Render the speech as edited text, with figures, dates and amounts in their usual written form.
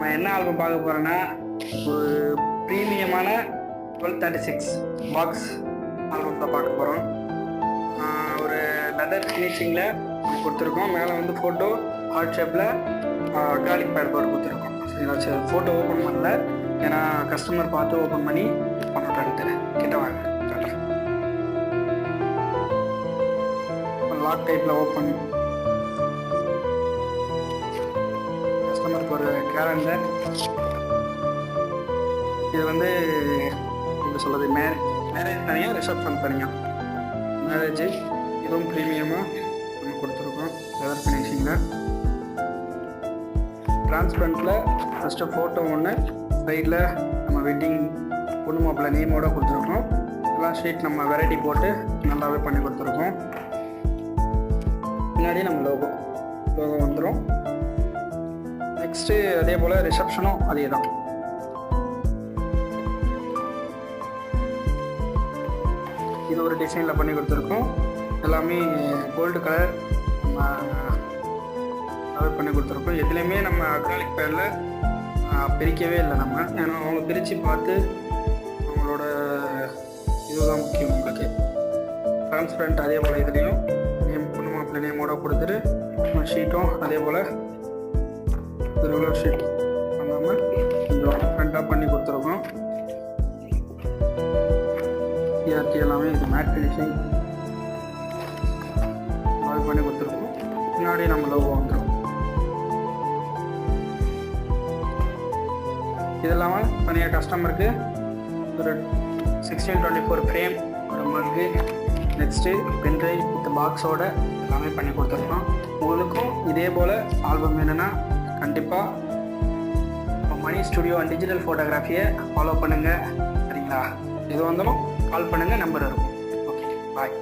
நம்ம என்ன ஆல்பம் பார்க்க போகிறோன்னா ஒரு ப்ரீமியமான 1236 பாக்ஸ் ஆல்பம் தான் பார்க்க போகிறோம். ஒரு லெதர் ஃபினிஷிங்கில் கொடுத்துருக்கோம். மேலே வந்து ஃபோட்டோ ஹார்ட் ஷேப்பில் அக்ராலிக் பேட் போர்டு கொடுத்துருக்கோம். சரிங்களா? ஃபோட்டோ ஓப்பன் பண்ணல, ஏன்னா கஸ்டமர் பார்த்து ஓப்பன் பண்ணி பண்ணட்டான்ட்டு கிட்ட வாங்க. லாக் டைப்பில் ஓப்பன். கஸ்டமருக்கு ஒரு கேலண்டர். இது வந்து எப்படி சொல்கிறது, மேரேஜ் தனியாக, ரிசப்ஷன் தனியாக. மேரேஜ் இதுவும் ப்ரீமியமாக நம்ம கொடுத்துருக்கோம் லெதர் ஃபினிஷிங்கில். டிரான்ஸ்பரண்ட்டில் ஃபஸ்ட்டு ஃபோட்டோ ஒன்று, சைடில் நம்ம வெட்டிங் பொண்ணு மாப்பிள்ளை நேமோடு கொடுத்துருக்கோம். எல்லாம் ஷீட் நம்ம வெரைட்டி போட்டு நல்லாவே பண்ணி கொடுத்துருக்கோம். பின்னாடி நம்ம லோகோ வந்துடும். நெக்ஸ்ட்டு அதே போல் ரிசப்ஷனும் அதே தான். இது ஒரு டிசைனில் பண்ணி கொடுத்துருக்கோம். எல்லாமே கோல்டு கலர் நம்ம பண்ணி கொடுத்துருக்கோம். எதுலேயுமே நம்ம அக்ராலிக் பேடில் பிரிக்கவே இல்லை நம்ம, ஏன்னா அவங்க பிரித்து பார்த்து அவங்களோட இதுதான் முக்கியம் உங்களுக்கு. டிரான்ஸ்பரண்ட் அதே போல் இதுலேயும் நேம் பொண்ணு மாப்பிள்ளை நேமோட கொடுத்துட்டு ஷீட்டும் அதே போல் ரெகுலர் ஷீட் பண்ணாமல் கொஞ்சம் டிஃப்ரெண்ட்டாக பண்ணி கொடுத்துருக்கோம். டிஆர்டி எல்லாமே இது மேட் ஃபினிஷிங் அது பண்ணி கொடுத்துருக்கோம். பின்னாடி நம்ம லோகோ வந்துடும். இது இல்லாமல் தனியாக கஸ்டமருக்கு ஒரு 1624 ஃப்ரேம், ஒரு மக்கு, நெக்ஸ்ட்டு பென்ட்ரைவ் வித் பாக்ஸோட எல்லாமே பண்ணி கொடுத்துருக்கோம். உங்களுக்கும் இதே போல் ஆல்பம் வேணும்னா கண்டிப்பாக மணி ஸ்டுடியோ அண்ட் டிஜிட்டல் ஃபோட்டோகிராஃபியை ஃபாலோ பண்ணுங்கள். சரிங்களா? இது வந்தாலும் கால் பண்ணுங்கள், நம்பர் இருக்கும். ஓகே, பாய்.